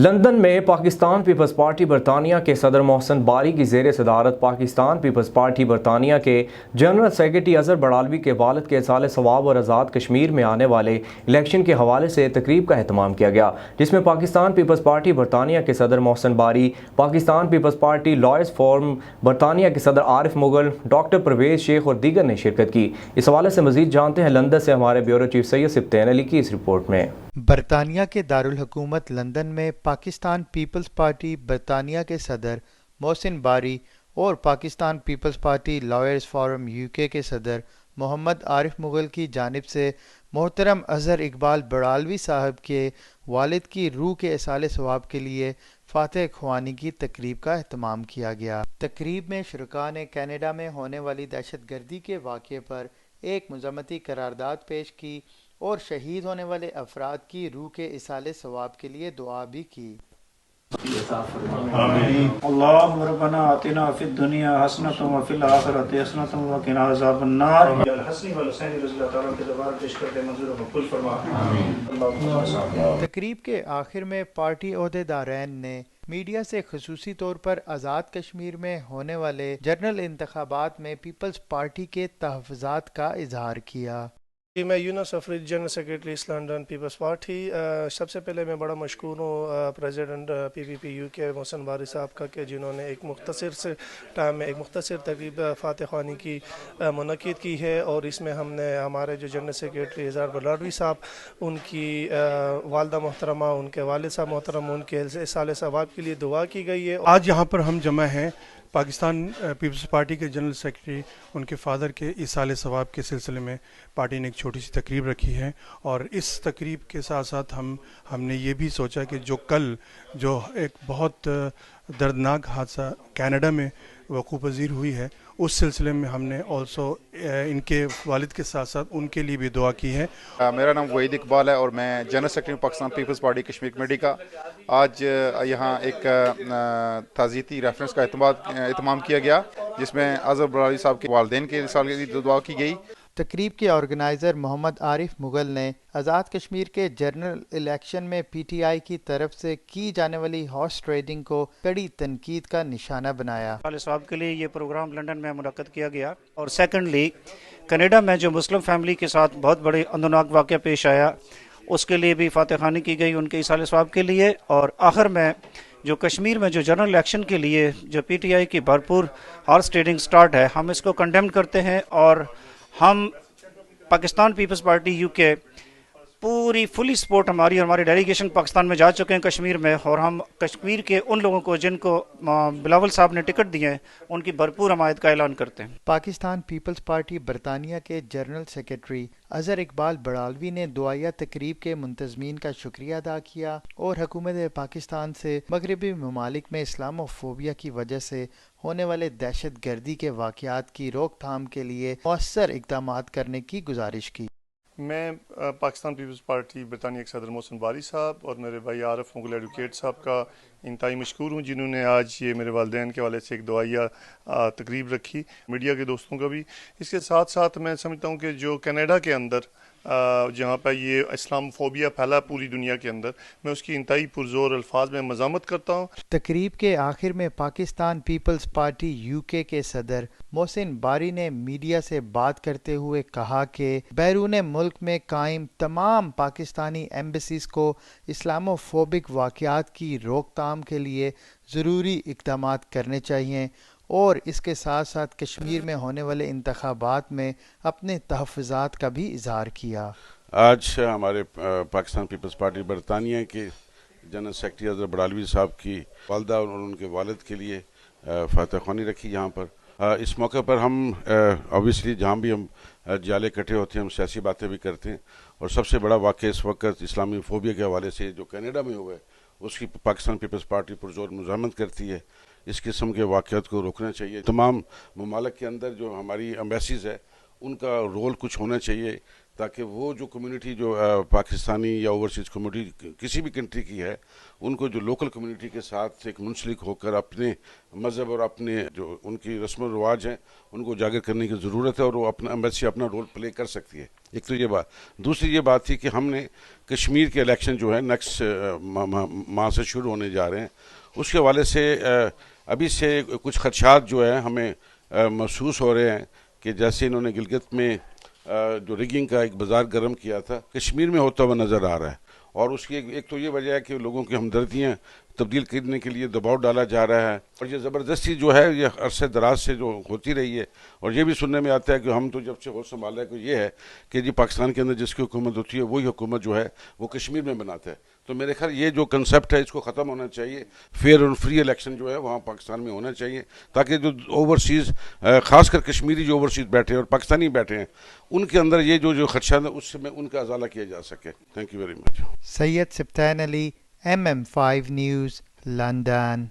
London میں Pakistan Peoples party برطانیہ کے صدر محسن باری کی زیر صدارت پاکستان پیپلز پارٹی برطانیہ کے جنرل سیکرٹری اظہر بڑالوی کے والد کے ایصال ثواب اور آزاد کشمیر میں آنے والے الیکشن کے حوالے سے تقریب کا اہتمام کیا گیا، جس میں پاکستان پیپلز پارٹی برطانیہ کے صدر Mohsin Bari, Pakistan Peoples party lawyers forum برطانیہ کے صدر عارف مغل، ڈاکٹر پرویز شیخ اور دیگر نے شرکت کی۔ اس حوالے سے مزید جانتے ہیں لندن سے ہمارے بیورو چیف سید سبطین علی کی اس رپورٹ میں۔ برطانیہ کے دارالحکومت لندن میں پاکستان پیپلز پارٹی برطانیہ کے صدر محسن باری اور Pakistan Peoples party lawyers forum UK کے صدر محمد عارف مغل کی جانب سے محترم اظہر اقبال بڑالوی صاحب کے والد کی روح کے ایصال ثواب کے لیے فاتح خوانی کی تقریب کا اہتمام کیا گیا۔ تقریب میں شرکاء نے کینیڈا میں ہونے والی دہشت گردی کے واقعے پر ایک مذمتی قرارداد پیش کی اور شہید ہونے والے افراد کی روح کے ایصال ثواب کے لیے دعا بھی کی۔ اللهم ربنا آتنا فی الدنیا حسنۃ وفی الآخرۃ حسنۃ وقنا عذاب النار۔ الحسن والحسین رضی اللہ تعالیٰ کے دربار پیش کرتے منظور و مقبول فرما۔ تقریب کے آخر میں پارٹی عہدیدارین نے میڈیا سے خصوصی طور پر آزاد کشمیر میں ہونے والے جنرل انتخابات میں پیپلز پارٹی کے تحفظات کا اظہار کیا۔ میں Younus Afrid general secretary east London people's party. سب سے پہلے میں بڑا مشکور ہوں پریزیڈنٹ PPP UK محسن باری صاحب کا کہ جنہوں نے ایک مختصر سے ٹائم میں ایک مختصر تقریب فاتح خوانی کی منعقد کی ہے، اور اس میں ہم نے ہمارے جو جنرل سیکرٹری اظہر بڑالوی صاحب، ان کی والدہ محترمہ، ان کے والد صاحب محترم، ان کے ایصال ثواب کے لیے دعا کی گئی ہے۔ آج یہاں پر ہم جمع ہیں پاکستان پیپلز پارٹی کے جنرل سیکرٹری، ان کے فادر کے ایصال ثواب کے سلسلے میں پارٹی نے ایک چھوٹی سی تقریب رکھی ہے، اور اس تقریب کے ساتھ ساتھ ہم نے یہ بھی سوچا کہ جو ایک بہت دردناک حادثہ کینیڈا میں وقوع پذیر ہوئی ہے، اس سلسلے میں ہم نے ان کے والد کے ساتھ ساتھ ان کے لیے بھی دعا کی ہے۔ میرا نام وحید اقبال ہے اور میں general secretary Pakistan Peoples party Kashmir committee کا۔ آج یہاں ایک تعزیتی ریفرنس کا اہتمام کیا گیا، جس میں اظہر بڑالوی صاحب کے والدین کے سال کے لیے دعا کی گئی۔ تقریب کے آرگنائزر محمد عارف مغل نے آزاد کشمیر کے جنرل الیکشن میں PTI کی طرف سے کی جانے والی ہارس ٹریڈنگ کو کڑی تنقید کا نشانہ بنایا۔ ایصال ثواب کے لیے یہ پروگرام لندن میں منعقد کیا گیا، اور سیکنڈلی کینیڈا میں جو مسلم فیملی کے ساتھ بہت بڑے اندوناک واقعہ پیش آیا، اس کے لیے بھی فاتح خوانی کی گئی ان کے ایصال ثواب کے لیے۔ اور آخر میں جو کشمیر میں جو جنرل الیکشن کے لیے جو PTI کی بھرپور ہارس ٹریڈنگ سٹارٹ ہے، ہم اس کو کنڈیم کرتے ہیں، اور ہم پاکستان پیپلز پارٹی UK پوری فلی سپورٹ ہماری ڈیلیگیشن پاکستان میں جا چکے ہیں کشمیر میں، اور ہم کشمیر کے ان لوگوں کو جن کو بلاول صاحب نے ٹکٹ دیے ہیں، ان کی بھرپور حمایت کا اعلان کرتے ہیں۔ پاکستان پیپلز پارٹی برطانیہ کے جنرل سیکرٹری اظہر اقبال بڑالوی نے دعائیہ تقریب کے منتظمین کا شکریہ ادا کیا اور حکومت پاکستان سے مغربی ممالک میں اسلام فوبیا کی وجہ سے ہونے والے دہشت گردی کے واقعات کی روک تھام کے لیے مؤثر اقدامات کرنے کی گزارش کی۔ میں پاکستان پیپلز پارٹی برطانیہ کے صدر محسن باری صاحب اور میرے بھائی عارف مغل ایڈوکیٹ صاحب کا انتہائی مشکور ہوں، جنہوں نے آج یہ میرے والدین کے حوالے سے ایک دعائیہ تقریب رکھی، میڈیا کے دوستوں کا بھی۔ اس کے ساتھ ساتھ میں سمجھتا ہوں کہ جو کینیڈا کے اندر جہاں پہ یہ اسلام فوبیا پھیلا پوری دنیا کے اندر، میں اس کی انتہائی پرزور الفاظ میں مذمت کرتا ہوں۔ تقریب کے آخر میں پاکستان پیپلز پارٹی UK کے صدر محسن باری نے میڈیا سے بات کرتے ہوئے کہا کہ بیرون ملک میں قائم تمام پاکستانی ایمبیسیز کو اسلام فوبک واقعات کی روک تھام کے لیے ضروری اقدامات کرنے چاہیے، اور اس کے ساتھ ساتھ کشمیر میں ہونے والے انتخابات میں اپنے تحفظات کا بھی اظہار کیا۔ آج ہمارے پاکستان پیپلز پارٹی برطانیہ کے جنرل سیکرٹری اظہر بڑالوی صاحب کی والدہ اور ان کے والد کے لیے فاتح خوانی رکھی یہاں پر۔ اس موقع پر ہم اوبیسلی جہاں بھی ہم جالے اکٹھے ہوتے ہیں، ہم سیاسی باتیں بھی کرتے ہیں، اور سب سے بڑا واقعہ اس وقت اسلامی فوبیا کے حوالے سے جو کینیڈا میں ہوا ہے، اس کی پاکستان پیپلز پارٹی پرزور مزاحمت کرتی ہے۔ اس قسم کے واقعات کو روکنا چاہیے۔ تمام ممالک کے اندر جو ہماری ایمبیسیز ہے، ان کا رول کچھ ہونا چاہیے تاکہ وہ جو کمیونٹی جو پاکستانی یا اوورسیز کمیونٹی کسی بھی کنٹری کی ہے ان کو جو لوکل کمیونٹی کے ساتھ ایک منسلک ہو کر اپنے مذہب اور اپنے جو ان کی رسم و رواج ہیں ان کو اجاگر کرنے کی ضرورت ہے اور وہ اپنا ایمبیسی اپنا رول پلے کر سکتی ہے. ایک تو یہ بات. دوسری یہ بات تھی کہ ہم نے کشمیر کے الیکشن جو ہے نیکسٹ ماہ سے شروع ہونے جا رہے ہیں, اس کے حوالے سے ابھی سے کچھ خدشات جو ہے ہمیں محسوس ہو رہے ہیں کہ جیسے انہوں نے گلگت میں جو ریگنگ کا ایک بازار گرم کیا تھا کشمیر میں ہوتا ہوا نظر آ رہا ہے, اور اس کی ایک تو یہ وجہ ہے کہ لوگوں کی ہمدردیاں تبدیل کرنے کے لیے دباؤ ڈالا جا رہا ہے, اور یہ زبردستی جو ہے یہ عرصے دراز سے جو ہوتی رہی ہے, اور یہ بھی سننے میں آتا ہے کہ ہم تو جب سے ہوش سنبھالا ہے کہ یہ ہے کہ جی پاکستان کے اندر جس کی حکومت ہوتی ہے وہی حکومت جو ہے وہ کشمیر میں بناتا ہے. تو میرے خیال یہ جو کنسیپٹ ہے اس کو ختم ہونا چاہیے. فیئر اور فری الیکشن جو ہے وہاں پاکستان میں ہونا چاہیے تاکہ جو اوورسیز خاص کر کشمیری جو اوورسیز بیٹھے ہیں اور پاکستانی بیٹھے ہیں ان کے اندر یہ جو خدشات ہیں اس سے میں ان کا ازالہ کیا جا سکے. Thank you very much. Syed Sibtain Ali, MM5 news, London.